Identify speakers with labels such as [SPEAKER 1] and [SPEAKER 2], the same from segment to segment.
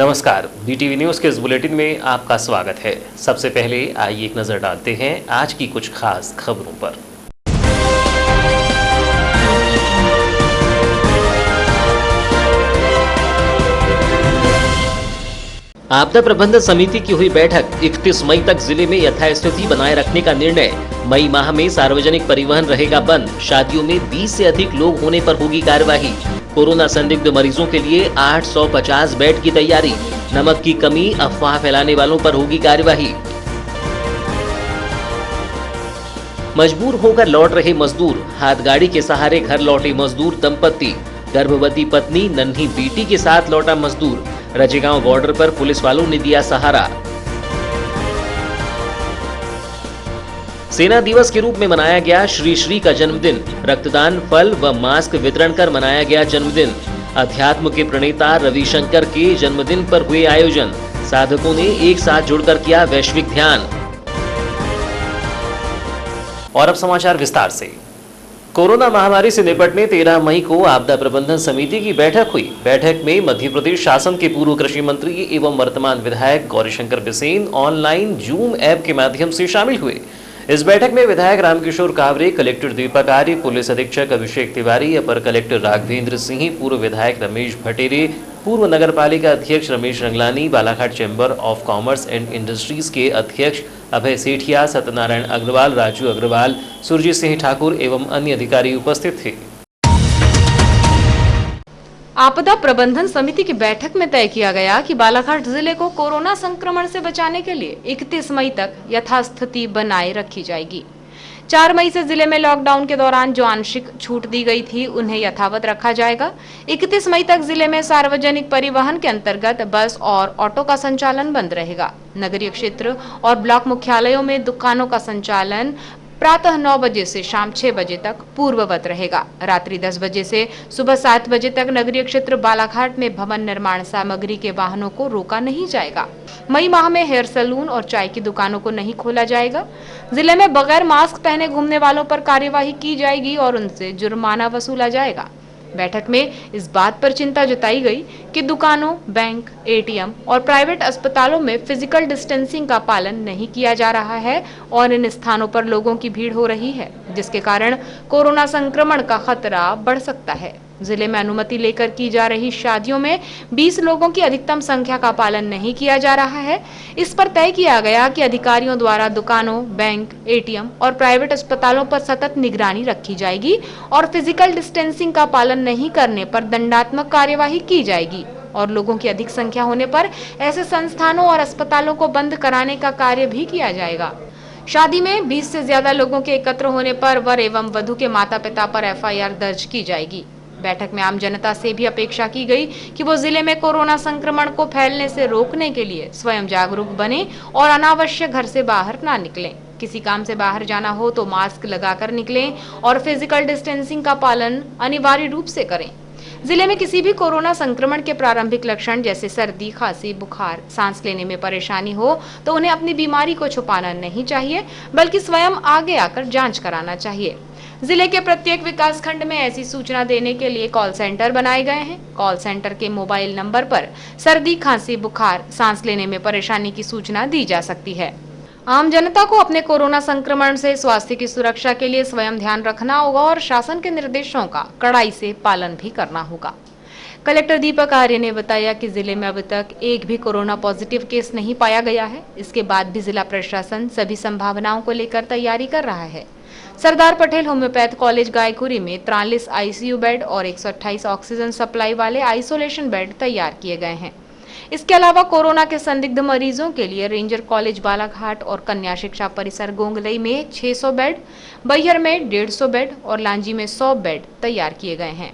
[SPEAKER 1] नमस्कार, BTV news के इस बुलेटिन में आपका स्वागत है। सबसे पहले आइए एक नज़र डालते हैं आज की कुछ खास खबरों पर। आपदा प्रबंधन समिति की हुई बैठक, 31 मई तक जिले में यथास्थिति बनाए रखने का निर्णय। मई माह में सार्वजनिक परिवहन रहेगा बंद, शादियों में 20 से अधिक लोग होने पर होगी कार्यवाही। कोरोना संदिग्ध मरीजों के लिए 850 बेड की तैयारी। नमक की कमी, अफवाह फैलाने वालों पर होगी कार्यवाही। मजबूर होकर लौट रहे मजदूर, हाथगाड़ी के सहारे घर लौटे मजदूर दंपति। गर्भवती पत्नी नन्ही बेटी के साथ लौटा मजदूर। रजेगांव बॉर्डर पर पुलिस वालों ने दिया सहारा। सेना दिवस के रूप में मनाया गया श्री श्री का जन्मदिन। रक्तदान, फल व मास्क वितरण कर मनाया गया जन्मदिन। अध्यात्म के प्रणेता रविशंकर के जन्मदिन पर हुए आयोजन। साधकों ने एक साथ जुड़कर किया वैश्विक ध्यान। और अब समाचार विस्तार से। कोरोना महामारी से निपटने 13 मई को आपदा प्रबंधन समिति की बैठक हुई। बैठक में मध्य प्रदेश शासन के पूर्व कृषि मंत्री एवं वर्तमान विधायक Gaurishankar Bisen online zoom app के माध्यम से शामिल हुए। इस बैठक में विधायक रामकिशोर कावरे, कलेक्टर दीपक आर्य, पुलिस अधीक्षक अभिषेक तिवारी, अपर कलेक्टर राघवेंद्र सिंह, पूर्व विधायक रमेश भटेरे, पूर्व नगरपालिका अध्यक्ष Ramesh Ranglani, Balaghat chamber of commerce and industries के अध्यक्ष अभय सेठिया, सत्यनारायण अग्रवाल, राजू अग्रवाल, सुरजीत सिंह ठाकुर एवं अन्य अधिकारी उपस्थित थे।
[SPEAKER 2] आपदा प्रबंधन समिति की बैठक में तय किया गया कि बालाघाट जिले को कोरोना संक्रमण से बचाने के लिए 31 मई तक यथास्थिति बनाए रखी जाएगी। 4 मई से जिले में लॉकडाउन के दौरान जो आंशिक छूट दी गई थी उन्हें यथावत रखा जाएगा। 31 मई तक जिले में सार्वजनिक परिवहन के अंतर्गत बस और ऑटो का संचालन बंद रहेगा। नगरीय क्षेत्र और ब्लॉक मुख्यालयों में दुकानों का संचालन प्रातः 9 बजे से शाम 6 बजे तक पूर्ववत रहेगा। रात्रि 10 बजे से सुबह 7 बजे तक नगरीय क्षेत्र बालाघाट में भवन निर्माण सामग्री के वाहनों को रोका नहीं जाएगा। मई माह में हेयर सैलून और चाय की दुकानों को नहीं खोला जाएगा। जिले में बगैर मास्क पहने घूमने वालों पर कार्यवाही की जाएगी और उनसे जुर्माना वसूला जाएगा। बैठक में इस बात पर चिंता जताई गई कि दुकानों, बैंक, एटीएम और प्राइवेट अस्पतालों में फिजिकल डिस्टेंसिंग का पालन नहीं किया जा रहा है और इन स्थानों पर लोगों की भीड़ हो रही है, जिसके कारण कोरोना संक्रमण का खतरा बढ़ सकता है। जिले में अनुमति लेकर की जा रही शादियों में 20 लोगों की अधिकतम संख्या का पालन नहीं किया जा रहा है। इस पर तय किया गया कि अधिकारियों द्वारा दुकानों, बैंक, एटीएम और प्राइवेट अस्पतालों पर सतत निगरानी रखी जाएगी और फिजिकल डिस्टेंसिंग का पालन नहीं करने पर दंडात्मक कार्यवाही की जाएगी और लोगों की अधिक संख्या होने पर ऐसे संस्थानों और अस्पतालों को बंद कराने का कार्य भी किया जाएगा। शादी में 20 से ज्यादा लोगों के एकत्र होने पर वर एवं वधू के माता पिता पर एफआईआर दर्ज की जाएगी। बैठक में आम जनता से भी अपेक्षा की गई कि वो जिले में कोरोना संक्रमण को फैलने से रोकने के लिए स्वयं जागरूक बने और अनावश्यक घर से बाहर ना निकलें। किसी काम से बाहर जाना हो तो मास्क लगाकर निकलें और फिजिकल डिस्टेंसिंग का पालन अनिवार्य रूप से करें। जिले में किसी भी कोरोना संक्रमण के प्रारंभिक लक्षण जैसे सर्दी, खांसी, बुखार, सांस लेने में परेशानी हो तो उन्हें अपनी बीमारी को छुपाना नहीं चाहिए, बल्कि स्वयं आगे आकर जांच कराना चाहिए। जिले के प्रत्येक विकास खंड में ऐसी सूचना देने के लिए कॉल सेंटर बनाए गए हैं। कॉल सेंटर के मोबाइल नंबर पर सर्दी, खांसी, बुखार, सांस लेने में परेशानी की सूचना दी जा सकती है। आम जनता को अपने कोरोना संक्रमण से स्वास्थ्य की सुरक्षा के लिए स्वयं ध्यान रखना होगा और शासन के निर्देशों का कड़ाई से पालन भी करना होगा। कलेक्टर दीपक आर्य ने बताया कि जिले में अब तक एक भी कोरोना पॉजिटिव केस नहीं पाया गया है। इसके बाद भी जिला प्रशासन सभी संभावनाओं को लेकर तैयारी कर रहा है। सरदार पटेल होम्योपैथ कॉलेज गायकुरी में 43 आईसीयू बेड और 128 ऑक्सीजन सप्लाई वाले आइसोलेशन बेड तैयार किए गए हैं। इसके अलावा कोरोना के संदिग्ध मरीजों के लिए रेंजर कॉलेज बालाघाट और कन्या शिक्षा परिसर गोंगलई में 600 बेड, बैहर में 150 बेड और लांजी में 100 बेड तैयार किए गए हैं।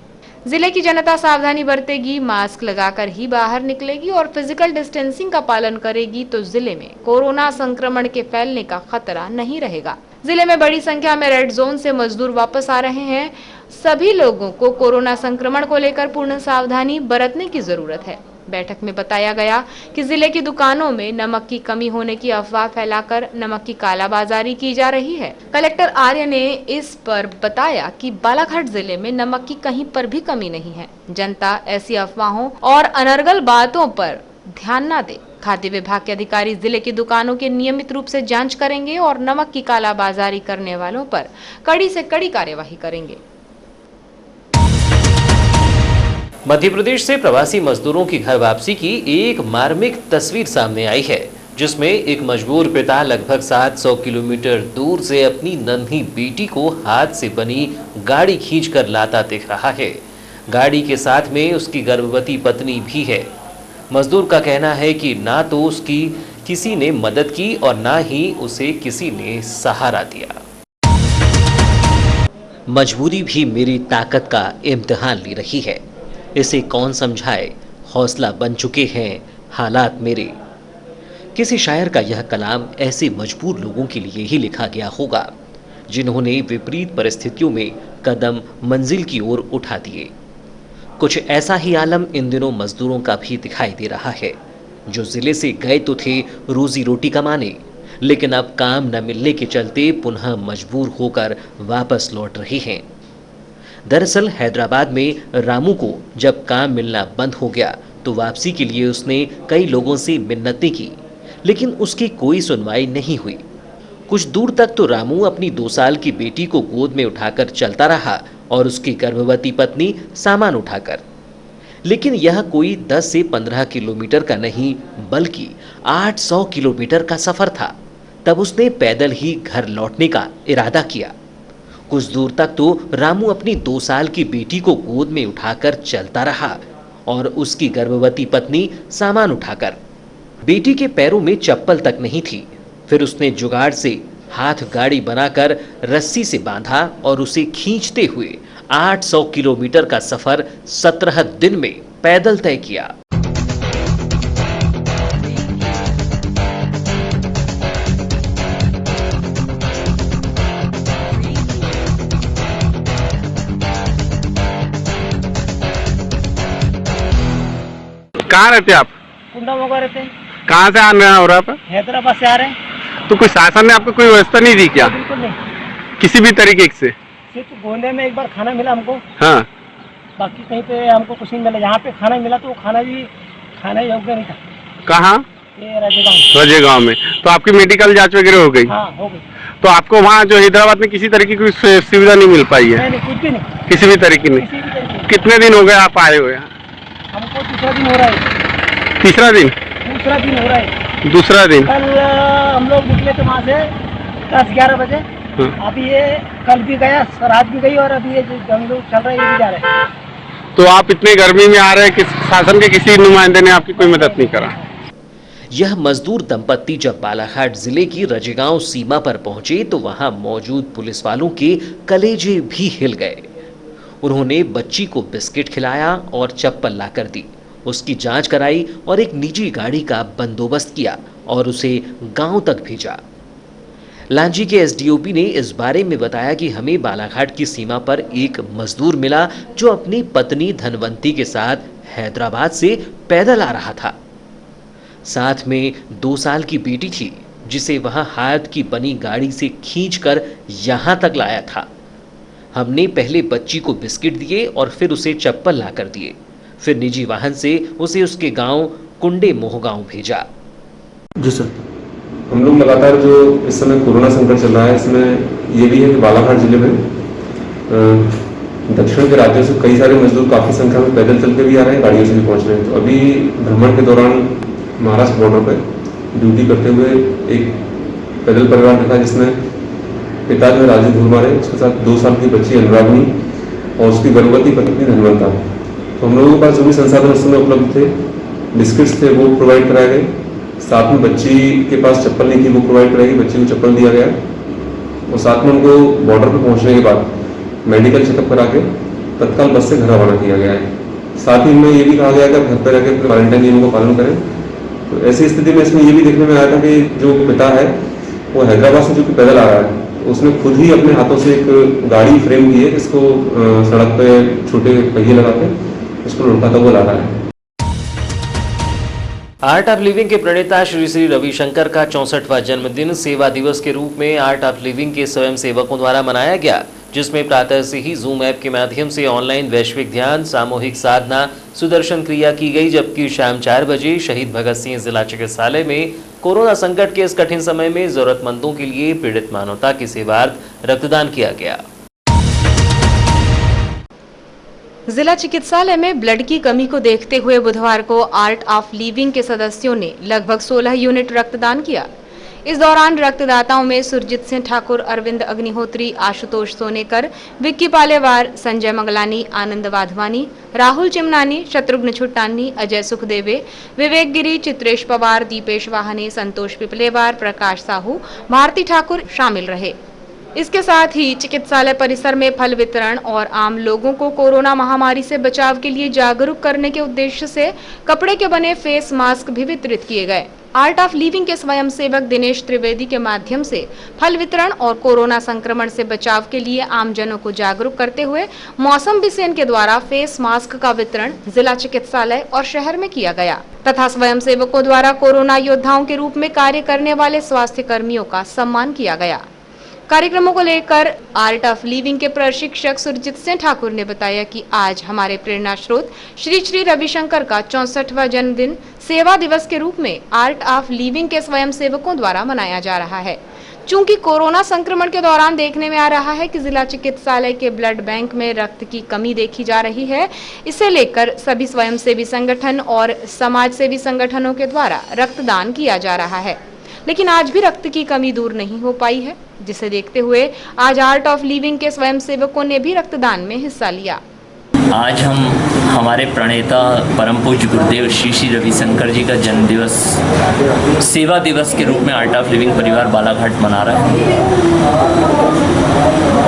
[SPEAKER 2] जिले की जनता सावधानी बरतेगी, मास्क लगाकर ही बाहर निकलेगी और फिजिकल डिस्टेंसिंग का पालन करेगी तो जिले में कोरोना संक्रमण के फैलने का खतरा नहीं रहेगा। जिले में बड़ी संख्या में रेड जोन से मजदूर वापस आ रहे हैं। सभी लोगों को कोरोना संक्रमण को लेकर पूर्ण सावधानी बरतने की जरूरत है। बैठक में बताया गया कि जिले की दुकानों में नमक की कमी होने की अफवाह फैलाकर नमक की कालाबाजारी की जा रही है। कलेक्टर आर्य ने इस पर बताया कि बालाघाट जिले में नमक की कहीं पर भी कमी नहीं है। जनता ऐसी अफवाहों और अनर्गल बातों पर ध्यान न दे। खाद्य विभाग के अधिकारी जिले की दुकानों के नियमित रूप से जांच करेंगे और नमक की कालाबाजारी करने वालों पर कड़ी से कड़ी कार्यवाही करेंगे।
[SPEAKER 1] मध्य प्रदेश से प्रवासी मजदूरों की घर वापसी की एक मार्मिक तस्वीर सामने आई है, जिसमें एक मजबूर पिता लगभग 700 किलोमीटर दूर से अपनी नन्ही बेटी को हाथ से बनी गाड़ी खींचकर लाता दिख रहा है। गाड़ी के साथ में उसकी गर्भवती पत्नी भी है। मजदूर का कहना है कि ना तो उसकी किसी ने मदद की और ना ही उसे किसी ने सहारा दिया। मजबूरी भी मेरी ताकत का इम्तिहान ले रही है, इसे कौन समझाए, हौसला बन चुके हैं हालात मेरे। किसी शायर का यह कलाम ऐसे मजबूर लोगों के लिए ही लिखा गया होगा, जिन्होंने विपरीत परिस्थितियों में कदम मंजिल की ओर उठा दिए। कुछ ऐसा ही आलम इन दिनों मजदूरों का भी दिखाई दे रहा है, जो जिले से गए तो थे रोजी रोटी कमाने, लेकिन अब काम न मिलने के चलते पुनः मजबूर होकर वापस लौट रहे हैं। दरअसल हैदराबाद में रामू को जब काम मिलना बंद हो गया तो वापसी के लिए उसने कई लोगों से मिन्नतें की, लेकिन उसकी कोई सुनवाई नहीं हुई। कुछ दूर तक तो रामू अपनी 2 साल की बेटी को गोद में उठाकर चलता रहा और उसकी गर्भवती पत्नी सामान उठाकर। लेकिन यह कोई 10 से 15 किलोमीटर का नहीं बल्कि 800 किलोमीटर का सफर था। तब उसने पैदल ही घर लौटने का इरादा किया। कुछ दूर तक तो रामू अपनी 2 साल की बेटी को गोद में उठाकर चलता रहा और उसकी गर्भवती पत्नी सामान उठाकर। बेटी के पैरों में चप्पल तक नहीं थी। फिर उसने जुगाड़ से हाथ गाड़ी बनाकर रस्सी से बांधा और उसे खींचते हुए 800 किलोमीटर का सफर 17 दिन में पैदल तय किया।
[SPEAKER 3] कहाँ रहते आप?
[SPEAKER 4] कुंडा मोगा रहते हैं।
[SPEAKER 3] कहाँ से आना हो रहा है आप?
[SPEAKER 4] हैदराबाद से आ रहे हैं।
[SPEAKER 3] तो कोई शासन ने आपको कोई व्यवस्था नहीं दी क्या?
[SPEAKER 4] बिल्कुल नहीं,
[SPEAKER 3] किसी भी तरीके से?
[SPEAKER 4] सिर्फ गोंदे में एक बार खाना मिला हमको,
[SPEAKER 3] हाँ।
[SPEAKER 4] बाकी कहीं पे हमको कुछ नहीं मिला। यहाँ पे खाना मिला तो वो खाना भी खाने योग्य नहीं था।
[SPEAKER 3] कहाँ?
[SPEAKER 4] ये राजेगांव।
[SPEAKER 3] राजेगांव में। तो आपकी मेडिकल जांच वगैरह हो गई?
[SPEAKER 4] हाँ, हो गई।
[SPEAKER 3] तो आपको वहाँ जो हैदराबाद में किसी तरीके की कोई सुविधा नहीं मिल पाई है?
[SPEAKER 4] नहीं, कुछ भी नहीं,
[SPEAKER 3] किसी भी तरीके नहीं।
[SPEAKER 4] किसी भी तरीके।
[SPEAKER 3] कितने दिन हो गए आप आए हुए?
[SPEAKER 4] हमको दूसरा दिन हो रहा है।
[SPEAKER 3] तीसरा दिन?
[SPEAKER 4] दूसरा दिन हो रहा है।
[SPEAKER 3] दूसरा दिन।
[SPEAKER 4] कल हम लोग निकले थे वहाँ से 10-11 बजे।
[SPEAKER 3] हाँ।
[SPEAKER 4] अभी ये कल भी गया, रात भी गई और अभी ये जो हम लोग चल रहे हैं ये भी जा रहे हैं।
[SPEAKER 3] तो आप इतने गर्मी में आ रहे हैं, शासन के किसी नुमाइंदे ने आपकी कोई मदद नहीं करा?
[SPEAKER 1] यह मजदूर दंपत्ति जब बालाघाट जिले की रजेगांव सीमा पर पहुंचे तो वहां मौजूद पुलिस वालों के कलेजे भी हिल गए। उन्होंने बच्ची को बिस्किट खिलाया और चप्पल लाकर दी, उसकी जांच कराई और एक निजी गाड़ी का बंदोबस्त किया और उसे गांव तक भेजा। लांजी के एसडीओपी ने इस बारे में बताया कि हमें बालाघाट की सीमा पर एक मजदूर मिला जो अपनी पत्नी धनवंती के साथ हैदराबाद से पैदल आ रहा था। साथ में 2 साल की बेटी थी जिसे वहां हाथ की बनी गाड़ी से खींचकर यहां तक लाया था। हमने पहले बच्ची को बिस्किट दिए और फिर उसे चप्पल लाकर दिए, फिर निजी वाहन से उसे उसके गांव कुंडे मोहगांव भेजा।
[SPEAKER 5] जी सर, हम लोग लगातार जो इस समय कोरोना संकट चल रहा है, इसमें ये भी है कि बालाघाट जिले में दक्षिण के राज्यों से कई सारे मजदूर काफ़ी संख्या में पैदल चल के भी आ रहे हैं, गाड़ियों से भी पहुंच रहे हैं। तो अभी भ्रमण के दौरान महाराष्ट्र बॉर्डर पर ड्यूटी करते हुए एक पैदल परिवार देखा, जिसमें पिता जो है राजू धुरमारे, उसके साथ 2 साल की बच्ची अनुरागनी और उसकी गर्भवती पत्नी धनवंता। तो हम लोगों के पास जो भी संसाधन उस समय उपलब्ध थे, बिस्किट्स थे वो प्रोवाइड कराए गए, साथ में बच्ची के पास चप्पल नहीं थी वो प्रोवाइड कराई गई, बच्ची को चप्पल दिया गया और साथ में उनको बॉर्डर पर पहुंचने के बाद मेडिकल चेकअप करा के तत्काल बस से घर रवाना किया गया है। साथ ही में ये भी कहा गया कि घर पर रहकर क्वारंटाइन नियमों का पालन करें। तो ऐसी स्थिति में इसमें ये भी देखने में आया था कि जो पिता है वो हैदराबाद से जो कि पैदल आ रहा है, उसने खुद ही अपने हाथों से एक गाड़ी फ्रेम की है, जिसको सड़क पे छोटे पहिए लगा के उसको लुढ़काता हुआ ला रहा है।
[SPEAKER 1] आर्ट ऑफ लिविंग के प्रणेता श्री श्री रविशंकर का 64वां जन्मदिन सेवा दिवस के रूप में आर्ट ऑफ लिविंग के स्वयं सेवकों द्वारा मनाया गया। जिसमें प्रातः से ही जूम ऐप के माध्यम से ऑनलाइन वैश्विक ध्यान, सामूहिक साधना, सुदर्शन क्रिया की गई, जबकि शाम 4 बजे शहीद भगत सिंह जिला चिकित्सालय में कोरोना संकट के इस कठिन समय में जरूरतमंदों के लिए पीड़ित मानवता की सेवार्थ रक्तदान किया गया।
[SPEAKER 2] जिला चिकित्सालय में ब्लड की कमी को देखते हुए बुधवार को आर्ट ऑफ लिविंग के सदस्यों ने लगभग 16 यूनिट रक्तदान किया। इस दौरान रक्तदाताओं में सुरजीत सिंह ठाकुर, अरविंद अग्निहोत्री, आशुतोष सोनेकर, विक्की पालेवार, संजय मंगलानी, आनंद वाधवानी, राहुल चिमनानी, शत्रुघ्न छुट्टानी, अजय सुखदेवे, विवेक गिरी, चित्रेश पवार, दीपेश वाहने, संतोष पिपलेवार, प्रकाश साहू, भारती ठाकुर शामिल रहे। इसके साथ ही चिकित्सालय परिसर में फल वितरण और आम लोगों को कोरोना महामारी से बचाव के लिए जागरूक करने के उद्देश्य से कपड़े के बने फेस मास्क भी वितरित किए गए। आर्ट ऑफ लिविंग के स्वयंसेवक दिनेश त्रिवेदी के माध्यम से फल वितरण और कोरोना संक्रमण से बचाव के लिए आमजनों को जागरूक करते हुए मौसम बिसेन के द्वारा फेस मास्क का वितरण जिला चिकित्सालय और शहर में किया गया तथा स्वयंसेवकों द्वारा कोरोना योद्धाओं के रूप में कार्य करने वाले स्वास्थ्य कर्मियों का सम्मान किया गया। कार्यक्रमों को लेकर आर्ट ऑफ लिविंग के प्रशिक्षक सुरजीत सिंह ठाकुर ने बताया कि आज हमारे प्रेरणा स्रोत श्री श्री रविशंकर का 64वां जन्मदिन सेवा दिवस के रूप में आर्ट ऑफ लिविंग के स्वयंसेवकों द्वारा मनाया जा रहा है। चूंकि कोरोना संक्रमण के दौरान देखने में आ रहा है कि जिला चिकित्सालय के ब्लड बैंक में रक्त की कमी देखी जा रही है, इसे लेकर सभी स्वयंसेवी संगठन और समाज सेवी संगठनों के द्वारा रक्तदान किया जा रहा है, लेकिन आज भी रक्त की कमी दूर नहीं हो पाई है, जिसे देखते हुए आज आर्ट ऑफ लिविंग के स्वयंसेवकों ने भी रक्तदान में हिस्सा लिया।
[SPEAKER 6] आज हम हमारे प्रणेता परम पूज्य गुरुदेव श्री श्री रविशंकर जी का जन्म दिवस सेवा दिवस के रूप में आर्ट ऑफ लिविंग परिवार बालाघाट मना रहे हैं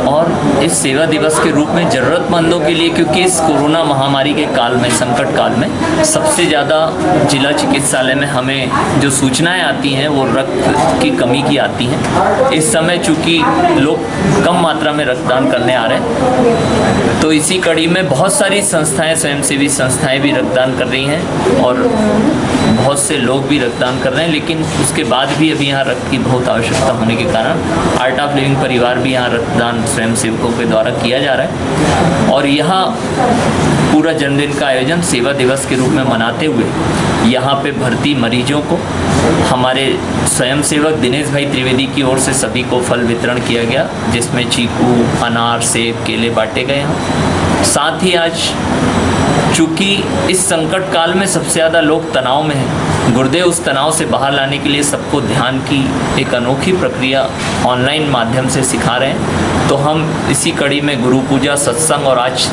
[SPEAKER 6] और इस सेवा दिवस के रूप में ज़रूरतमंदों के लिए, क्योंकि इस कोरोना महामारी के काल में, संकट काल में सबसे ज़्यादा जिला चिकित्सालय में हमें जो सूचनाएं आती हैं वो रक्त की कमी की आती हैं। इस समय चूँकि लोग कम मात्रा में रक्तदान करने आ रहे हैं, तो इसी कड़ी में बहुत सारी संस्थाएं, स्वयंसेवी संस्थाएं भी रक्तदान कर रही हैं और बहुत से लोग भी रक्तदान कर रहे हैं, लेकिन उसके बाद भी अभी यहाँ रक्त की बहुत आवश्यकता होने के कारण आर्ट ऑफ लिविंग परिवार भी यहाँ रक्तदान स्वयंसेवकों के द्वारा किया जा रहा है और यहाँ पूरा जन्मदिन का आयोजन सेवा दिवस के रूप में मनाते हुए यहाँ पे भर्ती मरीजों को हमारे स्वयंसेवक दिनेश भाई त्रिवेदी की ओर से सभी को फल वितरण किया गया, जिसमें चीकू, अनार, सेब, केले बांटे गए हैं। साथ ही आज चूँकि इस संकट काल में सबसे ज़्यादा लोग तनाव में हैं, गुरुदेव उस तनाव से बाहर लाने के लिए सबको ध्यान की एक अनोखी प्रक्रिया ऑनलाइन माध्यम से सिखा रहे हैं। तो हम इसी कड़ी में गुरु पूजा, सत्संग और आज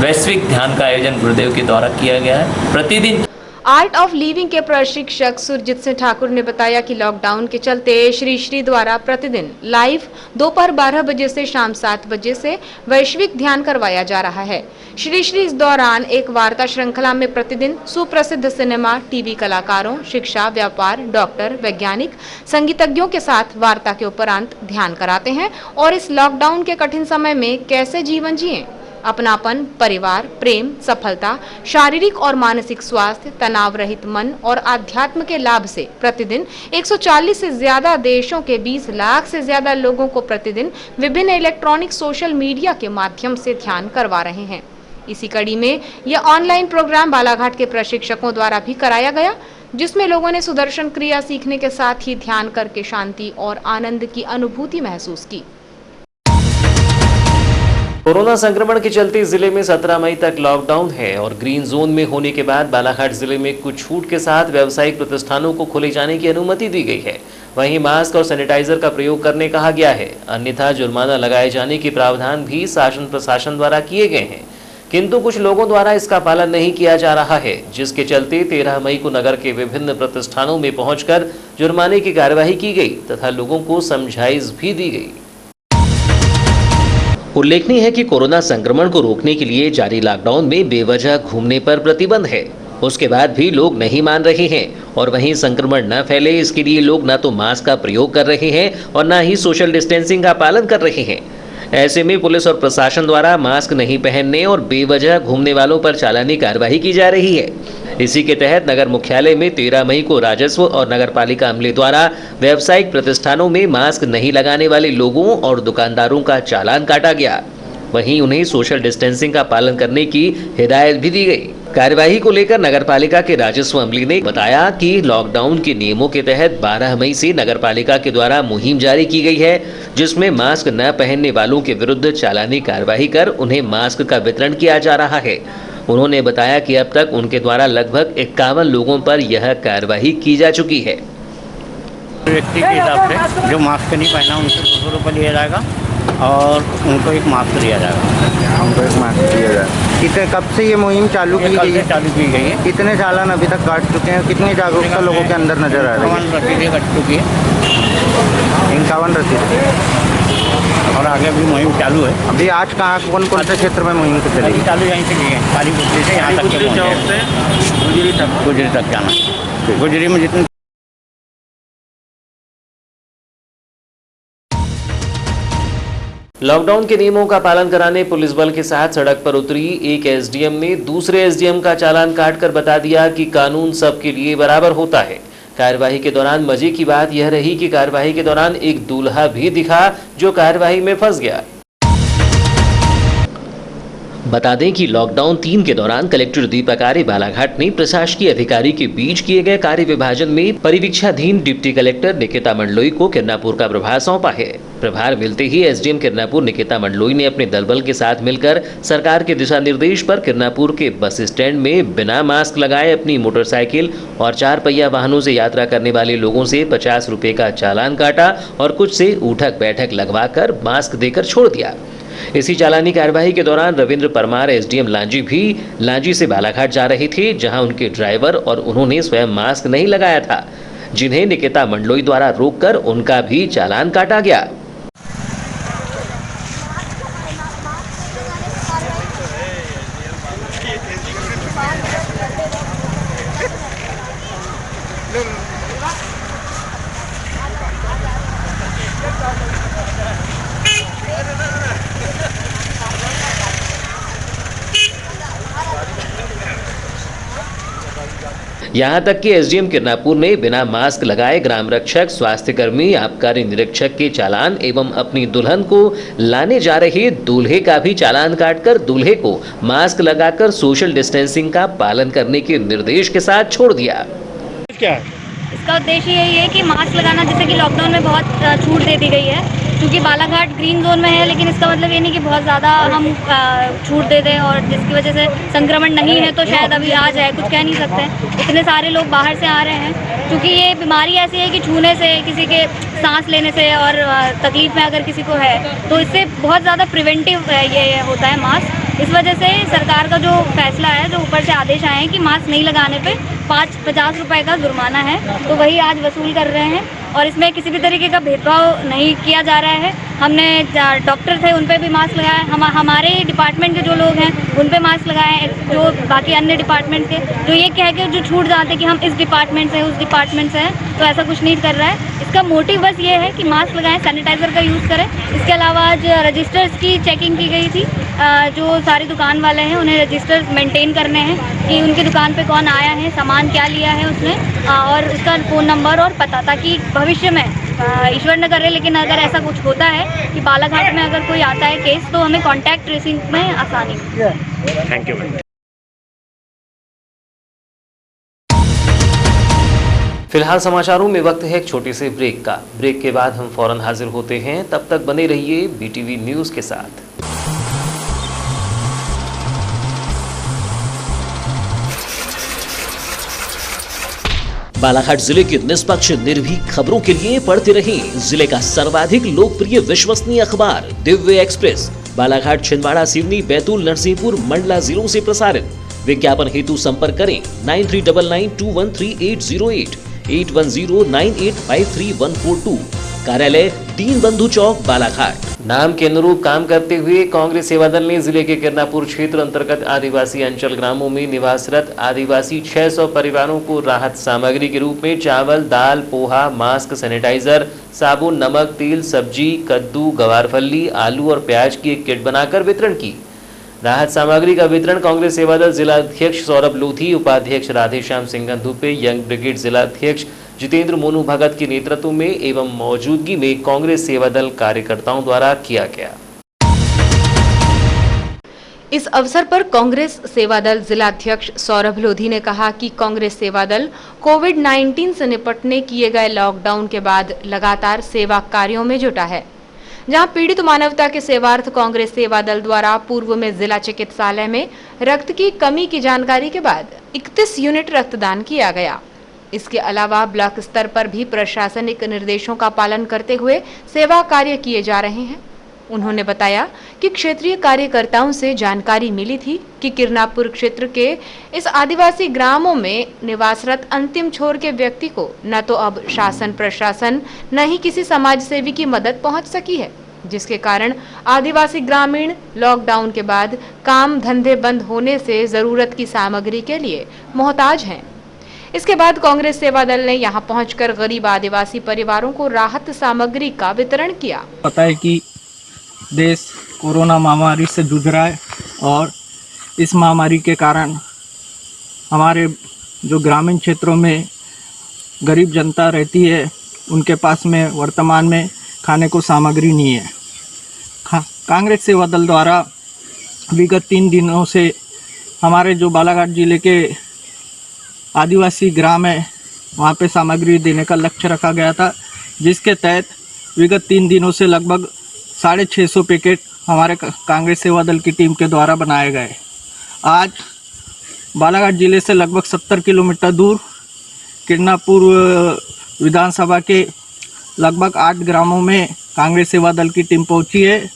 [SPEAKER 6] वैश्विक ध्यान का आयोजन गुरुदेव के द्वारा किया गया है। प्रतिदिन
[SPEAKER 2] आर्ट ऑफ लिविंग के प्रशिक्षक सुरजीत सिंह ठाकुर ने बताया कि लॉकडाउन के चलते श्री श्री द्वारा प्रतिदिन लाइव दोपहर 12 बजे से शाम 7 बजे से वैश्विक ध्यान करवाया जा रहा है। श्री श्री इस दौरान एक वार्ता श्रृंखला में प्रतिदिन सुप्रसिद्ध सिनेमा, टीवी कलाकारों, शिक्षा, व्यापार, डॉक्टर, वैज्ञानिक, संगीतज्ञों के साथ वार्ता के उपरांत ध्यान कराते हैं और इस लॉकडाउन के कठिन समय में कैसे जीवन जिएं, अपनापन, परिवार, प्रेम, सफलता, शारीरिक और मानसिक स्वास्थ्य, तनाव रहित मन और आध्यात्म के लाभ से प्रतिदिन 140 से ज्यादा देशों के 20 लाख से ज्यादा लोगों को प्रतिदिन विभिन्न इलेक्ट्रॉनिक सोशल मीडिया के माध्यम से ध्यान करवा रहे हैं। इसी कड़ी में यह ऑनलाइन प्रोग्राम बालाघाट के प्रशिक्षकों द्वारा भी कराया गया, जिसमें लोगों ने सुदर्शन क्रिया सीखने के साथ ही ध्यान करके शांति और आनंद की अनुभूति महसूस की।
[SPEAKER 1] कोरोना संक्रमण के चलते जिले में 17 मई तक लॉकडाउन है और ग्रीन जोन में होने के बाद बालाघाट जिले में कुछ छूट के साथ व्यावसायिक प्रतिष्ठानों को खोले जाने की अनुमति दी गई है। वहीं मास्क और सैनिटाइजर का प्रयोग करने कहा गया है, अन्यथा जुर्माना लगाए जाने के प्रावधान भी शासन प्रशासन द्वारा किए गए हैं, किंतु कुछ लोगों द्वारा इसका पालन नहीं किया जा रहा है, जिसके चलते 13 मई को नगर के विभिन्न प्रतिष्ठानों में पहुंचकर जुर्माने की कार्यवाही की गई तथा लोगों को समझाइश भी दी गई। उल्लेखनीय है कि कोरोना संक्रमण को रोकने के लिए जारी लॉकडाउन में बेवजह घूमने पर प्रतिबंध है, उसके बाद भी लोग नहीं मान रहे हैं और वहीं संक्रमण न फैले इसके लिए लोग न तो मास्क का प्रयोग कर रहे हैं और न ही सोशल डिस्टेंसिंग का पालन कर रहे हैं। ऐसे में पुलिस और प्रशासन द्वारा मास्क नहीं पहनने और बेवजह घूमने वालों पर चालानी कार्रवाई की जा रही है। इसी के तहत नगर मुख्यालय में 13 मई को राजस्व और नगरपालिका अमले द्वारा व्यावसायिक प्रतिष्ठानों में मास्क नहीं लगाने वाले लोगों और दुकानदारों का चालान काटा गया। वहीं उन्हें सोशल डिस्टेंसिंग का पालन करने की हिदायत भी दी गई। कार्यवाही को लेकर नगरपालिका के राजस्व अमले ने बताया कि लॉकडाउन के नियमों के तहत 12 मई से नगरपालिका के द्वारा मुहिम जारी की गई है, जिसमें मास्क न पहनने वालों के विरुद्ध चालानी कार्यवाही कर उन्हें मास्क का वितरण किया जा रहा है। उन्होंने बताया कि अब तक उनके द्वारा लगभग 51 लोगों पर यह कार्यवाही की जा चुकी है।
[SPEAKER 7] व्यक्ति के हिसाब से जो मास्क नहीं पहना उनसे 200 रुपये लिया जाएगा और उनको एक मास्क दिया जाएगा।
[SPEAKER 8] हमको एक मास्क दिया जाएगा। कितने कब से ये मुहिम चालू की गई है?
[SPEAKER 7] चालू की गई है।
[SPEAKER 8] कितने चालान अभी तक काट चुके हैं? कितनी जागरूकता लोगों के अंदर नजर आ रही है?
[SPEAKER 7] 51 रसीदें कट चुकी है।
[SPEAKER 8] 51 रसीद
[SPEAKER 7] और आगे भी मुहिम चालू है।
[SPEAKER 8] अभी आज कहाँ कौन कौन से क्षेत्र में मुहिम को चलेगी?
[SPEAKER 7] चालू यहीं से की है, काली गुजरी से यहाँ तक के पहुँचे, गुजरी तक जाना। गुजरी में जितने
[SPEAKER 1] लॉकडाउन के नियमों का पालन कराने पुलिस बल के साथ सड़क पर उतरी एक एसडीएम ने दूसरे एसडीएम का चालान काटकर बता दिया कि कानून सबके लिए बराबर होता है। कार्यवाही के दौरान मजे की बात यह रही कि कार्यवाही के दौरान एक दूल्हा भी दिखा जो कार्यवाही में फंस गया। बता दें कि लॉकडाउन 3 के दौरान कलेक्टर दीपक आर्य बालाघाट ने प्रशासकीय अधिकारी के बीच किए गए कार्य विभाजन में परिवीक्षाधीन डिप्टी कलेक्टर निकिता मंडलोई को किरनापुर का प्रभार सौंपा है। प्रभार मिलते ही एसडीएम किरनापुर निकिता मंडलोई ने अपने दलबल के साथ मिलकर सरकार के दिशा निर्देश पर किरनापुर के बस स्टैंड में बिना मास्क लगाए अपनी मोटरसाइकिल और 4 पहिया वाहनों से यात्रा करने वाले लोगों से 50 रुपए का चालान काटा और कुछ से उठक बैठक लगवाकर मास्क देकर छोड़ दिया। इसी चालानी कार्यवाही के दौरान रविंद्र परमार एसडीएम लांजी भी लांजी से बालाघाट जा रहे थे, जहां उनके ड्राइवर और उन्होंने स्वयं मास्क नहीं लगाया था, जिन्हें निकिता मंडलोई द्वारा रोककर उनका भी चालान काटा गया। यहां तक कि एसडीएम किरनापुर ने बिना मास्क लगाए ग्राम रक्षक, स्वास्थ्य कर्मी, आबकारी निरीक्षक के चालान एवं अपनी दुल्हन को लाने जा रहे दूल्हे का भी चालान काटकर दूल्हे को मास्क लगाकर सोशल डिस्टेंसिंग का पालन करने के निर्देश के साथ छोड़ दिया।
[SPEAKER 7] क्या है?
[SPEAKER 9] इसका उद्देश्य यही है कि मास्क लगाना, जैसे कि लॉकडाउन में बहुत छूट दे दी गई है, क्योंकि बालाघाट ग्रीन जोन में है, लेकिन इसका मतलब ये नहीं कि बहुत ज़्यादा हम छूट दे दें और जिसकी वजह से संक्रमण नहीं है तो शायद अभी आ जाए, कुछ कह नहीं सकते। इतने सारे लोग बाहर से आ रहे हैं, क्योंकि ये बीमारी ऐसी है कि छूने से, किसी के सांस लेने से और तकलीफ में अगर किसी को है तो इससे बहुत ज़्यादा प्रिवेंटिव ये होता है मास्क। इस वजह से सरकार का जो फैसला है, जो ऊपर से आदेश आए हैं कि मास्क नहीं लगाने पे 50 रुपए का जुर्माना है, तो वही आज वसूल कर रहे हैं और इसमें किसी भी तरीके का भेदभाव नहीं किया जा रहा है। हमने डॉक्टर थे उन पे भी मास्क लगाए, हमारे डिपार्टमेंट के जो लोग हैं उन पे मास्क लगाए, जो बाकी अन्य डिपार्टमेंट के जो ये कह के जो छूट जाते कि हम इस डिपार्टमेंट से उस डिपार्टमेंट से हैं, तो ऐसा कुछ नहीं कर रहा है। इसका मोटिव बस ये है कि मास्क लगाएं, सैनिटाइज़र का यूज़ करें। इसके अलावा आज रजिस्टर्स की चेकिंग की गई थी, जो सारी दुकान वाले हैं उन्हें रजिस्टर्स मेंटेन करने हैं कि उनकी दुकान पे कौन आया है, सामान क्या लिया है उसने और उसका फ़ोन नंबर और पता, ताकि भविष्य में ईश्वर न करे लेकिन अगर ऐसा कुछ होता है कि बालाघाट में अगर कोई आता है केस, तो हमें कॉन्टैक्ट ट्रेसिंग में आसानी हो।
[SPEAKER 7] Thank you.
[SPEAKER 1] फिलहाल समाचारों में वक्त है एक छोटे से ब्रेक का। ब्रेक के बाद हम फौरन हाजिर होते हैं, तब तक बने रहिए बीटीवी न्यूज़ के साथ। बालाघाट जिले की निष्पक्ष निर्भीक खबरों के लिए पढ़ते रहें जिले का सर्वाधिक लोकप्रिय विश्वसनीय अखबार दिव्य एक्सप्रेस। बालाघाट, छिंदवाड़ा, सिवनी, बैतूल, नरसिंहपुर, मंडला जिलों से प्रसारित। विज्ञापन हेतु संपर्क करें 9399213808, 8109853142। कार्यालय दीन बंधु चौक, बालाघाट। नाम के अनुरूप काम करते हुए कांग्रेस सेवा दल ने जिले के किरनापुर क्षेत्र अंतर्गत आदिवासी अंचल ग्रामों में निवासरत आदिवासी 600 परिवारों को राहत सामग्री के रूप में चावल, दाल, पोहा, मास्क, सैनिटाइजर, साबुन, नमक, तेल, सब्जी, कद्दू, गवारफली, आलू और प्याज की एक किट बनाकर वितरण की। राहत सामग्री का वितरण कांग्रेस सेवादल जिला अध्यक्ष सौरभ लोधी, उपाध्यक्ष राधेश्याम सिंह दुपे, यंग ब्रिगेड जिला अध्यक्ष जितेंद्र मोनू भगत के नेतृत्व में एवं मौजूदगी में कांग्रेस सेवादल कार्यकर्ताओं द्वारा किया गया।
[SPEAKER 2] इस अवसर पर कांग्रेस सेवादल जिलाध्यक्ष सौरभ लोधी ने कहा कि कांग्रेस सेवादल कोविड-19 से निपटने किए गए लॉकडाउन के बाद लगातार सेवा कार्यों में जुटा है, जहां पीड़ित मानवता के सेवार्थ कांग्रेस सेवादल द्वारा पूर्व में जिला चिकित्सालय में रक्त की कमी की जानकारी के बाद 31 यूनिट रक्तदान किया गया। इसके अलावा ब्लॉक स्तर पर भी प्रशासनिक निर्देशों का पालन करते हुए सेवा कार्य किए जा रहे हैं। उन्होंने बताया कि क्षेत्रीय कार्यकर्ताओं से जानकारी मिली थी कि किरनापुर क्षेत्र के इस आदिवासी ग्रामों में निवासरत अंतिम छोर के व्यक्ति को न तो अब शासन प्रशासन न ही किसी समाज सेवी की मदद पहुंच सकी है, जिसके कारण आदिवासी ग्रामीण लॉकडाउन के बाद काम धंधे बंद होने से जरूरत की सामग्री के लिए मोहताज हैं। इसके बाद कांग्रेस सेवादल ने यहां पहुंचकर गरीब आदिवासी परिवारों को राहत सामग्री का वितरण किया।
[SPEAKER 10] पता है कि देश कोरोना महामारी से जूझ रहा है और इस महामारी के कारण हमारे जो ग्रामीण क्षेत्रों में गरीब जनता रहती है उनके पास में वर्तमान में खाने को सामग्री नहीं है। कांग्रेस सेवादल द्वारा विगत 3 दिनों से हमारे जो बालाघाट जिले के आदिवासी ग्राम है वहाँ पे सामग्री देने का लक्ष्य रखा गया था, जिसके तहत विगत 3 दिनों से लगभग 650 पैकेट हमारे कांग्रेस सेवादल की टीम के द्वारा बनाए गए। आज बालाघाट जिले से लगभग 70 किलोमीटर दूर किरनापुर विधानसभा के लगभग 8 ग्रामों में कांग्रेस सेवादल की टीम पहुंची है।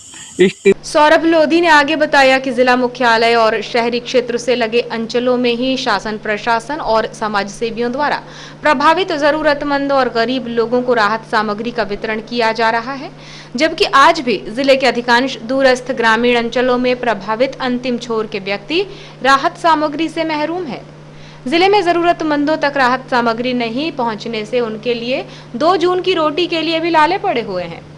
[SPEAKER 10] इस टीम
[SPEAKER 2] सौरभ लोधी ने आगे बताया कि जिला मुख्यालय और शहरी क्षेत्र से लगे अंचलों में ही शासन प्रशासन और समाज सेवियों द्वारा प्रभावित जरूरतमंद और गरीब लोगों को राहत सामग्री का वितरण किया जा रहा है, जबकि आज भी जिले के अधिकांश दूरस्थ ग्रामीण अंचलों में प्रभावित अंतिम छोर के व्यक्ति राहत सामग्री से महरूम है। जिले में जरूरतमंदों तक राहत सामग्री नहीं पहुंचने से उनके लिए 2 जून की रोटी के लिए भी लाले पड़े हुए हैं।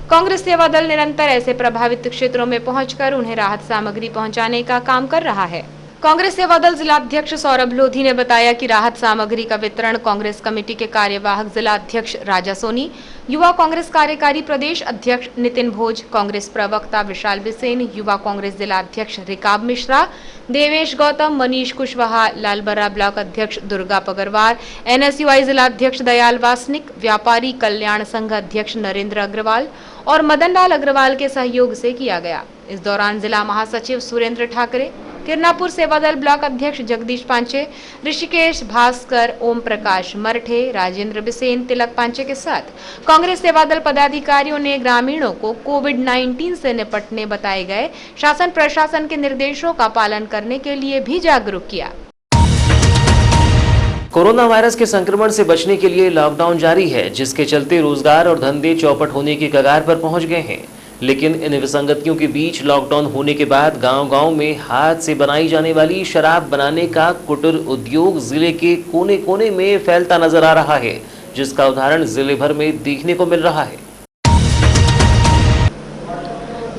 [SPEAKER 2] कांग्रेस सेवादल निरंतर ऐसे प्रभावित क्षेत्रों में पहुंचकर उन्हें राहत सामग्री पहुंचाने का काम कर रहा है। कांग्रेस सेवादल जिलाध्यक्ष सौरभ लोधी ने बताया कि राहत सामग्री का वितरण कांग्रेस कमेटी के कार्यवाहक जिलाध्यक्ष राजा सोनी, युवा कांग्रेस कार्यकारी प्रदेश अध्यक्ष नितिन भोज, कांग्रेस प्रवक्ता विशाल बिसेन, युवा कांग्रेस जिलाध्यक्ष रिकाब मिश्रा, देवेश गौतम, मनीष कुशवाहा, लालबरा ब्लॉक अध्यक्ष दुर्गा पगरवार, NSUI जिलाध्यक्ष दयाल वासनिक, व्यापारी कल्याण संघ अध्यक्ष नरेंद्र अग्रवाल और मदन लाल अग्रवाल के सहयोग से किया गया। इस दौरान जिला महासचिव सुरेंद्र ठाकरे, किरनापुर सेवादल ब्लॉक अध्यक्ष जगदीश पांचे, ऋषिकेश भास्कर, ओम प्रकाश मरठे, राजेंद्र बिसेन, तिलक पांचे के साथ कांग्रेस सेवादल पदाधिकारियों ने ग्रामीणों को कोविड-19 से निपटने बताए गए शासन प्रशासन के निर्देशों का पालन करने के लिए भी जागरूक किया।
[SPEAKER 1] कोरोना वायरस के संक्रमण से बचने के लिए लॉकडाउन जारी है, जिसके चलते रोजगार और धंधे चौपट होने की कगार पर पहुंच गए हैं। लेकिन इन विसंगतियों के बीच लॉकडाउन होने के बाद गांव-गांव में हाथ से बनाई जाने वाली शराब बनाने का कुटीर उद्योग जिले के कोने-कोने में फैलता नजर आ रहा है, जिसका उदाहरण जिले भर में देखने को मिल रहा है।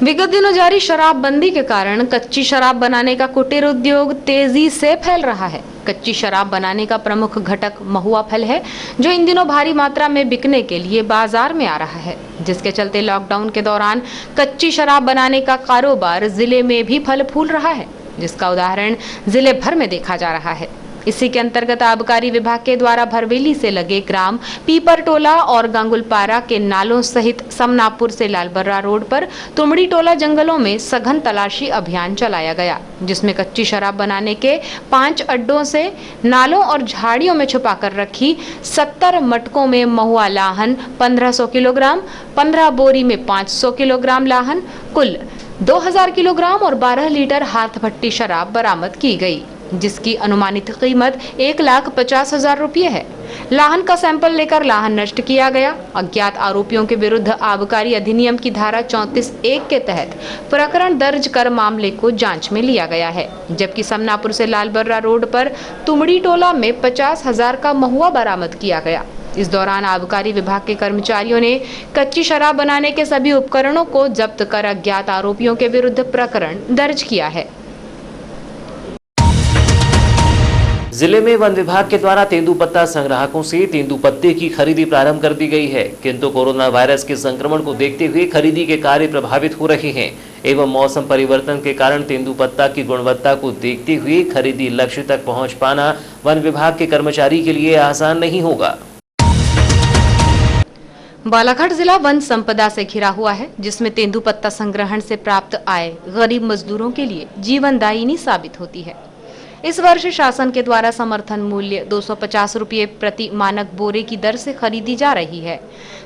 [SPEAKER 2] विगत दिनों जारी शराबबंदी के कारण कच्ची शराब बनाने का कुटीर उद्योग तेजी से फैल रहा है। कच्ची शराब बनाने का प्रमुख घटक महुआ फल है, जो इन दिनों भारी मात्रा में बिकने के लिए बाजार में आ रहा है, जिसके चलते लॉकडाउन के दौरान कच्ची शराब बनाने का कारोबार जिले में भी फल फूल रहा है, जिसका उदाहरण जिले भर में देखा जा रहा है। इसी के अंतर्गत आबकारी विभाग के द्वारा भरवेली से लगे ग्राम पीपरटोला और गांगुलपारा के नालों सहित समनापुर से लालबर्रा रोड पर तुमड़ी टोला जंगलों में सघन तलाशी अभियान चलाया गया, जिसमें कच्ची शराब बनाने के 5 अड्डों से नालों और झाड़ियों में छुपाकर रखी 70 मटकों में महुआ लाहन 1500 किलोग्राम, 15 बोरी में 500 किलोग्राम लाहन, कुल 2000 किलोग्राम और 12 लीटर हाथ भट्टी शराब बरामद की गई, जिसकी अनुमानित कीमत 1,50,000 रुपये है। लाहन का सैंपल लेकर लाहन नष्ट किया गया। अज्ञात आरोपियों के विरुद्ध आबकारी अधिनियम की धारा 34(1) के तहत प्रकरण दर्ज कर मामले को जांच में लिया गया है, जबकि समनापुर से लालबर्रा रोड पर तुमड़ी टोला में 50,000 का महुआ बरामद किया गया। इस दौरान आबकारी विभाग के कर्मचारियों ने कच्ची शराब बनाने के सभी उपकरणों को जब्त कर अज्ञात आरोपियों के विरुद्ध प्रकरण दर्ज किया है।
[SPEAKER 1] जिले में वन विभाग के द्वारा तेंदुपत्ता संग्राहकों से तेंदुपत्ते की खरीदी प्रारंभ कर दी गई है, किंतु कोरोना वायरस के संक्रमण को देखते हुए खरीदी के कार्य प्रभावित हो रहे हैं एवं मौसम परिवर्तन के कारण तेंदुपत्ता की गुणवत्ता को देखते हुए खरीदी लक्ष्य तक पहुंच पाना वन विभाग के कर्मचारी के लिए आसान नहीं होगा।
[SPEAKER 2] बालाघाट जिला वन संपदा से घिरा हुआ है, जिसमें तेंदुपत्ता संग्रहण से प्राप्त आय गरीब मजदूरों के लिए जीवनदायिनी साबित होती है। इस वर्ष शासन के द्वारा समर्थन मूल्य 250 रुपये प्रति मानक बोरे की दर से खरीदी जा रही है,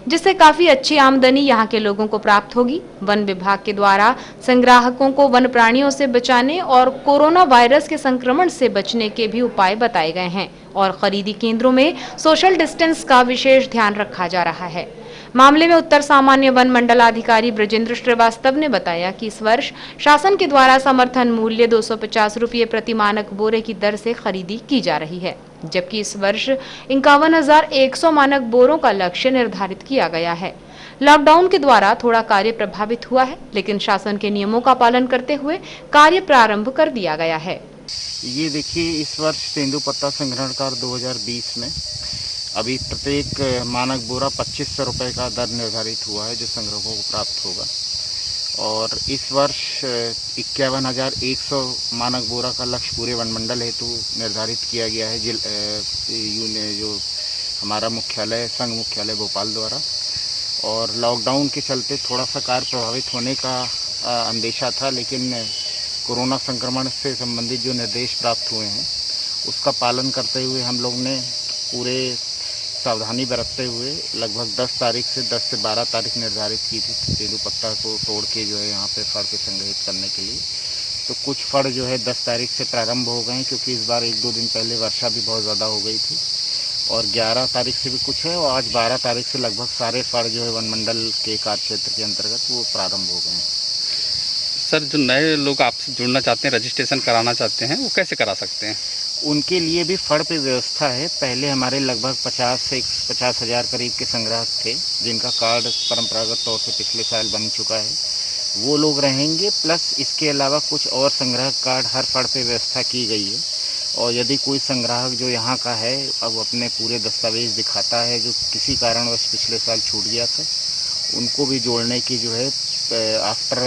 [SPEAKER 2] जिससे काफी अच्छी आमदनी यहां के लोगों को प्राप्त होगी। वन विभाग के द्वारा संग्राहकों को वन प्राणियों से बचाने और कोरोना वायरस के संक्रमण से बचने के भी उपाय बताए गए हैं और खरीदी केंद्रों में सोशल डिस्टेंस का विशेष ध्यान रखा जा रहा है। मामले में उत्तर सामान्य वन मंडलाधिकारी ब्रजेंद्र श्रीवास्तव ने बताया कि इस वर्ष शासन के द्वारा समर्थन मूल्य 250 रुपये प्रति मानक बोरे की दर से खरीदी की जा रही है, जबकि इस वर्ष 51,100 मानक बोरों का लक्ष्य निर्धारित किया गया है। लॉकडाउन के द्वारा थोड़ा कार्य प्रभावित हुआ है, लेकिन शासन के नियमों का पालन करते हुए कार्य प्रारंभ कर दिया गया है।
[SPEAKER 8] ये देखिए, इस वर्ष तेंदुपत्ता संग्रहण कार्य 2020 में अभी प्रत्येक मानक बोरा 2500 रुपये का दर निर्धारित हुआ है जो संग्राहकों को प्राप्त होगा, और इस वर्ष 51,100 मानक बोरा का लक्ष्य पूरे वनमंडल हेतु निर्धारित किया गया है जो हमारा मुख्यालय संघ मुख्यालय भोपाल द्वारा। और लॉकडाउन के चलते थोड़ा सा कार्य प्रभावित होने का अंदेशा था, लेकिन कोरोना संक्रमण से संबंधित जो निर्देश प्राप्त हुए हैं उसका पालन करते हुए हम लोग ने पूरे सावधानी बरतते हुए लगभग 10 तारीख से 10 से 12 तारीख निर्धारित की थी तेंदुपत्ता को तोड़ के जो है यहाँ पे फड़ पे संग्रहित करने के लिए। तो कुछ फड़ जो है 10 तारीख से प्रारंभ हो गए हैं, क्योंकि इस बार 1-2 दिन पहले वर्षा भी बहुत ज़्यादा हो गई थी, और 11 तारीख से भी कुछ है, और आज 12 तारीख से लगभग सारे फड़ जो है वनमंडल के कार्य क्षेत्र के अंतर्गत वो प्रारंभ हो गए हैं।
[SPEAKER 3] सर, जो नए लोग आपसे जुड़ना चाहते हैं, रजिस्ट्रेशन कराना चाहते हैं, वो कैसे करा सकते हैं?
[SPEAKER 8] उनके लिए भी फड़ पे व्यवस्था है। पहले हमारे लगभग 50,000 करीब के संग्राहक थे जिनका कार्ड परंपरागत तौर से पिछले साल बन चुका है, वो लोग रहेंगे। प्लस इसके अलावा कुछ और संग्राहक कार्ड हर फड़ पे व्यवस्था की गई है, और यदि कोई संग्राहक जो यहाँ का है अब अपने पूरे दस्तावेज दिखाता है जो किसी कारणवश पिछले साल छूट गया था, उनको भी जोड़ने की जो है आफ्टर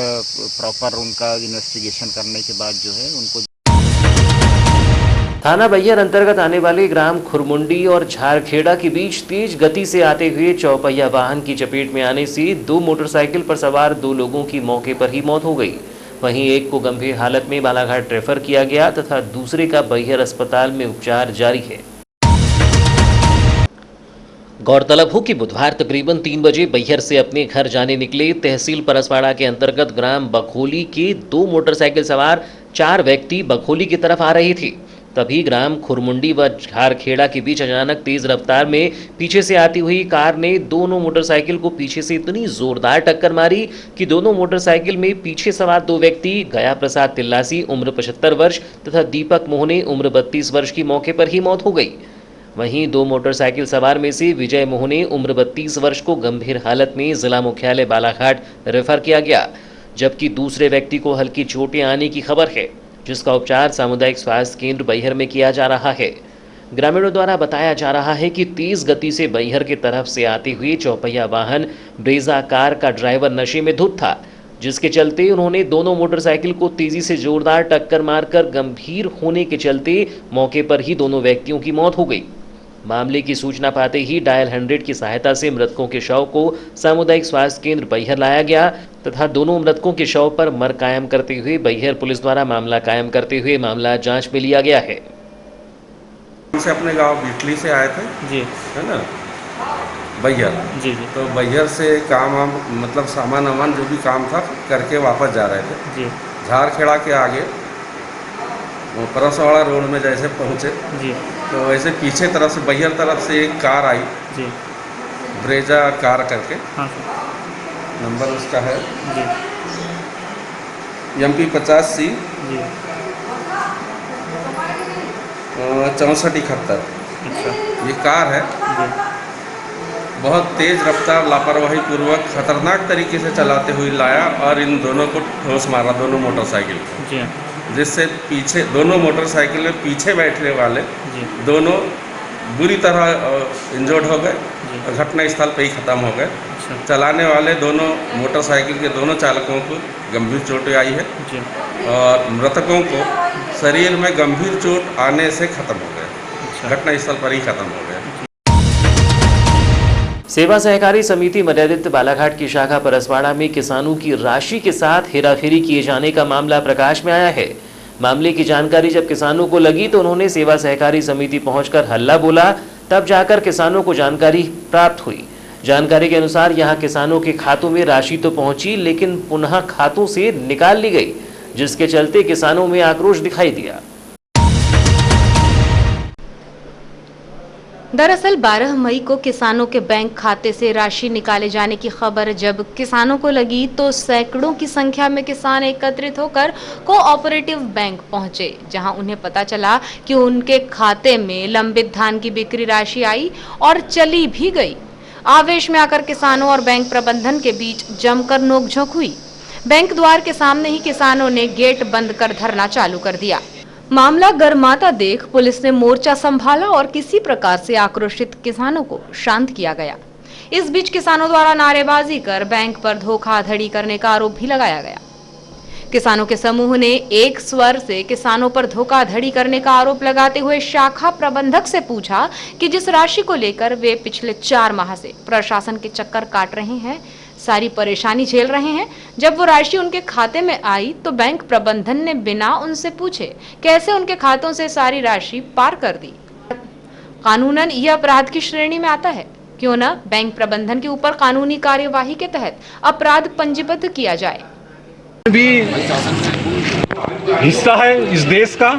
[SPEAKER 8] प्रॉपर उनका इन्वेस्टिगेशन करने के बाद जो है उनको।
[SPEAKER 1] थाना बैहर अंतर्गत आने वाले ग्राम खुरमुंडी और झारखेड़ा के बीच तेज गति से आते हुए चौपहिया वाहन की चपेट में आने से 2 मोटरसाइकिल पर सवार 2 लोगों की मौके पर ही मौत हो गई। वहीं एक को गंभीर हालत में बालाघाट रेफर किया गया तथा दूसरे का बैहर अस्पताल में उपचार जारी है। गौरतलब हो कि बुधवार तकरीबन 3 बजे बैहर से अपने घर जाने निकले तहसील परसवाड़ा के अंतर्गत ग्राम बखोली के 2 मोटरसाइकिल सवार 4 व्यक्ति बखोली की तरफ आ रहे थे। तभी ग्राम खुरमुंडी व झारखेड़ा के बीच अचानक तेज रफ्तार में पीछे से आती हुई कार ने दोनों मोटरसाइकिल को पीछे से इतनी जोरदार टक्कर मारी कि दोनों मोटरसाइकिल में पीछे सवार 2 व्यक्ति गया प्रसाद तिल्लासी उम्र 75 वर्ष तथा दीपक मोहने उम्र 32 वर्ष की मौके पर ही मौत हो गई। वहीं 2 मोटरसाइकिल सवार में से विजय मोहने उम्र 32 वर्ष को गंभीर हालत में जिला मुख्यालय बालाघाट रेफर किया गया, जबकि दूसरे व्यक्ति को हल्की चोटें आने की खबर है, जिसका उपचार सामुदायिक स्वास्थ्य केंद्र बैहर में किया जा रहा है। ग्रामीणों द्वारा बताया जा रहा है कि तेज गति से बैहर की तरफ से आते हुए चौपहिया वाहन ब्रेजा कार का ड्राइवर नशे में धुत था, जिसके चलते उन्होंने दोनों मोटरसाइकिल को तेजी से जोरदार टक्कर मारकर गंभीर होने के चलते मौके पर ही दोनों व्यक्तियों की मौत हो गई। मामले की सूचना पाते ही डायल 100 की सहायता से मृतकों के शव को सामुदायिक स्वास्थ्य केंद्र बैहर लाया गया तथा दोनों मृतकों के शव पर मर कायम करते हुए बैहर पुलिस द्वारा मामला कायम करते हुए मामला जांच में लिया गया है।
[SPEAKER 11] से अपने गांव बिटली से आए थे
[SPEAKER 10] जी,
[SPEAKER 11] है ना, बैहर
[SPEAKER 10] जी
[SPEAKER 11] तो बैहर से काम मतलब सामान जो भी काम था करके वापस जा रहे थे
[SPEAKER 10] जी,
[SPEAKER 11] झारखेड़ा के आगे परसवाड़ा रोड में जैसे पहुँचे
[SPEAKER 10] जी,
[SPEAKER 11] तो वैसे पीछे तरफ से बैहर तरफ से एक कार आई
[SPEAKER 10] जी,
[SPEAKER 11] ब्रेजा कार करके,
[SPEAKER 10] हाँ सर,
[SPEAKER 11] नंबर उसका है
[SPEAKER 10] जी,
[SPEAKER 11] MP 50C
[SPEAKER 10] जी,
[SPEAKER 11] 6471।
[SPEAKER 10] अच्छा,
[SPEAKER 11] ये कार है।
[SPEAKER 10] जी,
[SPEAKER 11] बहुत तेज़ रफ्तार लापरवाही पूर्वक खतरनाक तरीके से चलाते हुए लाया और इन दोनों को ठोस मारा, दोनों मोटरसाइकिल को,
[SPEAKER 7] जी
[SPEAKER 11] जिससे पीछे दोनों मोटरसाइकिल में पीछे बैठने वाले
[SPEAKER 7] जी
[SPEAKER 11] दोनों बुरी तरह इंजर्ड हो गए, घटना स्थल पर ही ख़त्म हो गए। चलाने वाले दोनों मोटरसाइकिल के दोनों चालकों को गंभीर चोटें आई है
[SPEAKER 7] जी
[SPEAKER 11] और मृतकों को शरीर में गंभीर चोट आने से ख़त्म हो गए, घटना स्थल पर ही ख़त्म हो गए।
[SPEAKER 1] सेवा सहकारी समिति मर्यादित बालाघाट की शाखा परसवाड़ा में किसानों की राशि के साथ हेराफेरी किए जाने का मामला प्रकाश में आया है। मामले की जानकारी जब किसानों को लगी तो उन्होंने सेवा सहकारी समिति पहुंचकर हल्ला बोला, तब जाकर किसानों को जानकारी प्राप्त हुई। जानकारी के अनुसार यहां किसानों के खातों में राशि तो पहुंची, लेकिन पुनः खातों से निकाल ली गई, जिसके चलते किसानों में आक्रोश दिखाई दिया।
[SPEAKER 2] दरअसल 12 मई को किसानों के बैंक खाते से राशि निकाले जाने की खबर जब किसानों को लगी तो सैकड़ों की संख्या में किसान एकत्रित होकर कोऑपरेटिव बैंक पहुंचे, जहां उन्हें पता चला कि उनके खाते में लंबित धान की बिक्री राशि आई और चली भी गई। आवेश में आकर किसानों और बैंक प्रबंधन के बीच जमकर नोकझोंक हुई। बैंक द्वार के सामने ही किसानों ने गेट बंद कर धरना चालू कर दिया। मामला गर्माता देख पुलिस ने मोर्चा संभाला और किसी प्रकार से आक्रोशित किसानों को शांत किया गया। इस बीच किसानों द्वारा नारेबाजी कर बैंक पर धोखाधड़ी करने का आरोप भी लगाया गया। किसानों के समूह ने एक स्वर से किसानों पर धोखाधड़ी करने का आरोप लगाते हुए शाखा प्रबंधक से पूछा कि जिस राशि को लेकर वे पिछले 4 माह से प्रशासन के चक्कर काट रहे हैं, सारी परेशानी झेल रहे हैं, जब वो राशि उनके खाते में आई तो बैंक प्रबंधन ने बिना उनसे पूछे कैसे उनके खातों से सारी राशि पार कर दी। कानूनन यह अपराध की श्रेणी में आता है। क्यों न बैंक प्रबंधन के ऊपर कानूनी कार्यवाही के तहत अपराध पंजीबद्ध किया जाए।
[SPEAKER 12] भी हिस्सा है इस देश का,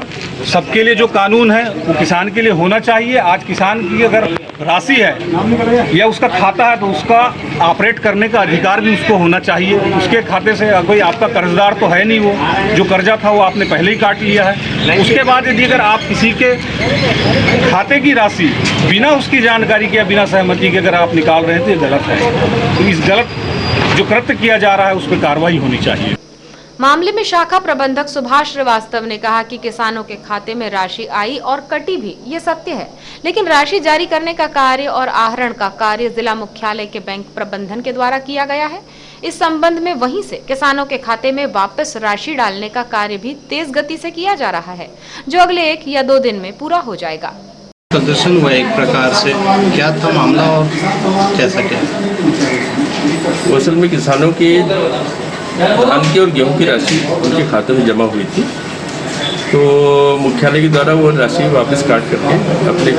[SPEAKER 12] सबके लिए जो कानून है वो किसान के लिए होना चाहिए। आज किसान की अगर राशि है या उसका खाता है तो उसका ऑपरेट करने का अधिकार भी उसको होना चाहिए। उसके खाते से कोई आपका कर्जदार तो है नहीं, वो जो कर्जा था वो आपने पहले ही काट लिया है। उसके बाद यदि अगर आप किसी के खाते की राशि बिना उसकी जानकारी के, बिना सहमति के अगर आप निकाल रहे हैं तो ये गलत है। तो इस गलत जो कृत्य किया जा रहा है उस पर कार्रवाई होनी चाहिए।
[SPEAKER 2] मामले में शाखा प्रबंधक सुभाष श्रीवास्तव ने कहा कि किसानों के खाते में राशि आई और कटी भी, ये सत्य है, लेकिन राशि जारी करने का कार्य और आहरण का कार्य जिला मुख्यालय के बैंक प्रबंधन के द्वारा किया गया है। इस संबंध में वहीं से किसानों के खाते में वापस राशि डालने का कार्य भी तेज गति से किया जा रहा है, जो अगले 1 या 2 दिन में पूरा हो जाएगा।
[SPEAKER 13] प्रदर्शन हुआ एक प्रकार से, क्या था मामला और कैसा क्या?
[SPEAKER 14] असल में किसानों की धान की और गेहूं की राशि उनके खाते में जमा हुई थी, तो मुख्यालय के द्वारा वो राशि वापस काट करके अपने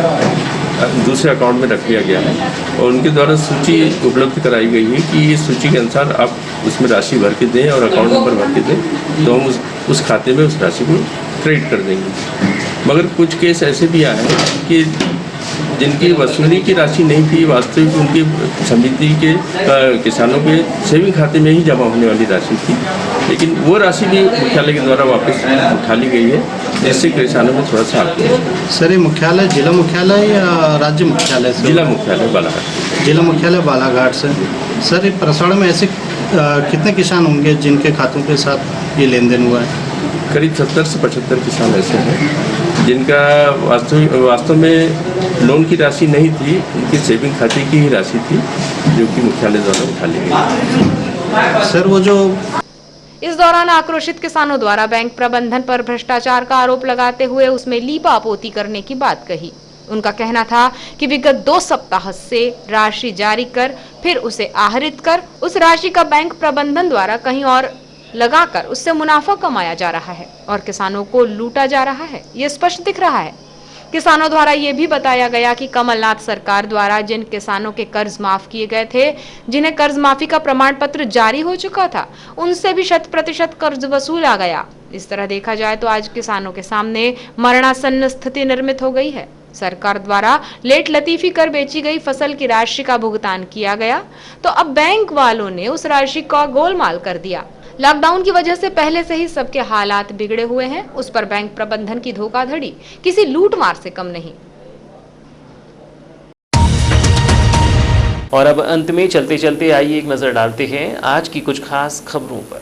[SPEAKER 14] दूसरे अकाउंट में रख लिया गया है और उनके द्वारा सूची उपलब्ध कराई गई है कि इस सूची के अनुसार आप उसमें राशि भर के दें और अकाउंट नंबर भर के दें तो हम उस खाते में उस राशि को क्रेडिट कर देंगे। मगर कुछ केस ऐसे भी आए हैं कि जिनकी वसूली की राशि नहीं थी, वास्तविक उनकी समिति के किसानों के सेविंग खाते में ही जमा होने वाली राशि थी, लेकिन वो राशि भी मुख्यालय के द्वारा वापस उठा ली गई है, जिससे किसानों में थोड़ा सा
[SPEAKER 13] सर ये मुख्यालय जिला मुख्यालय या राज्य मुख्यालय से?
[SPEAKER 14] जिला मुख्यालय बालाघाट।
[SPEAKER 13] जिला मुख्यालय बालाघाट से। सर ये परसवाड़ा में ऐसे कितने किसान होंगे जिनके खातों के साथ ये लेन देन हुआ है?
[SPEAKER 14] करीब 70 से 75 किसान ऐसे हैं जिनका वास्तव में लोन की राशि नहीं थी, उनकी सेविंग खाते की ही राशि थी जो कि मुख्यालय द्वारा उठा ली गई।
[SPEAKER 13] सर वो जो
[SPEAKER 2] इस दौरान आक्रोशित किसानों द्वारा बैंक प्रबंधन पर भ्रष्टाचार का आरोप लगाते हुए उसमें लीपापोती करने की बात कही। उनका कहना था कि विगत 2 सप्ताह से राशि जारी कर फिर उसे आहरित कर उस राशि का बैंक प्रबंधन द्वारा कहीं और लगाकर उससे मुनाफा कमाया जा रहा है और किसानों को लूटा जा रहा है, ये स्पष्ट दिख रहा है। किसानों द्वारा ये भी बताया गया कि कमलनाथ सरकार द्वारा जिन किसानों के कर्ज माफ किए गए थे, जिन्हें कर्ज माफी का प्रमाण पत्र जारी हो चुका था, उनसे भी 100% कर्ज वसूला गया। इस तरह देखा जाए तो आज किसानों के सामने मरणासन्न स्थिति निर्मित हो गई है। सरकार द्वारा लेट लतीफी कर बेची गई फसल की राशि का भुगतान किया गया तो अब बैंक वालों ने उस राशि का गोलमाल कर दिया। लॉकडाउन की वजह से पहले से ही सबके हालात बिगड़े हुए हैं, उस पर बैंक प्रबंधन की धोखाधड़ी किसी लूटमार से कम नहीं।
[SPEAKER 1] और अब अंत में चलते चलते आइए एक नजर डालते हैं आज की कुछ खास खबरों पर।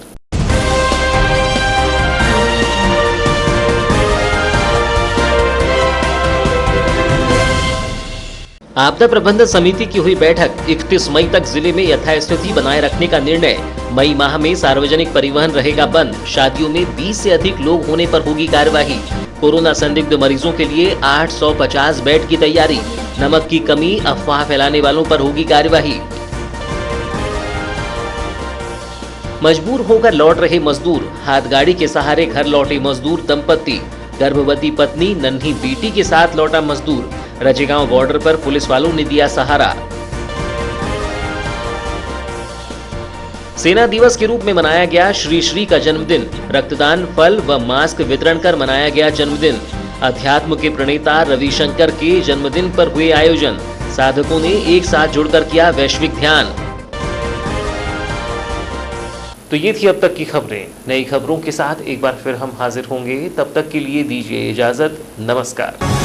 [SPEAKER 1] आपदा प्रबंधन समिति की हुई बैठक, 31 मई तक जिले में यथास्थिति बनाए रखने का निर्णय। मई माह में सार्वजनिक परिवहन रहेगा बंद, शादियों में 20 से अधिक लोग होने पर होगी कार्यवाही। कोरोना संदिग्ध मरीजों के लिए 850 बेड की तैयारी। नमक की कमी, अफवाह फैलाने वालों पर होगी कार्यवाही। मजबूर होकर लौट रहे मजदूर, हाथगाड़ी के सहारे घर लौटे मजदूर दंपति। गर्भवती पत्नी नन्ही बेटी के साथ लौटा मजदूर। रजेगांव बॉर्डर पर पुलिस वालों ने दिया सहारा। सेना दिवस के रूप में मनाया गया श्री श्री का जन्मदिन। रक्तदान, फल व मास्क वितरण कर मनाया गया जन्मदिन। अध्यात्म के प्रणेता रविशंकर के जन्मदिन पर हुए आयोजन। साधकों ने एक साथ जुड़कर किया वैश्विक ध्यान। तो ये थी अब तक की खबरें। नई खबरों के साथ एक बार फिर हम हाजिर होंगे, तब तक के लिए दीजिए इजाजत। नमस्कार।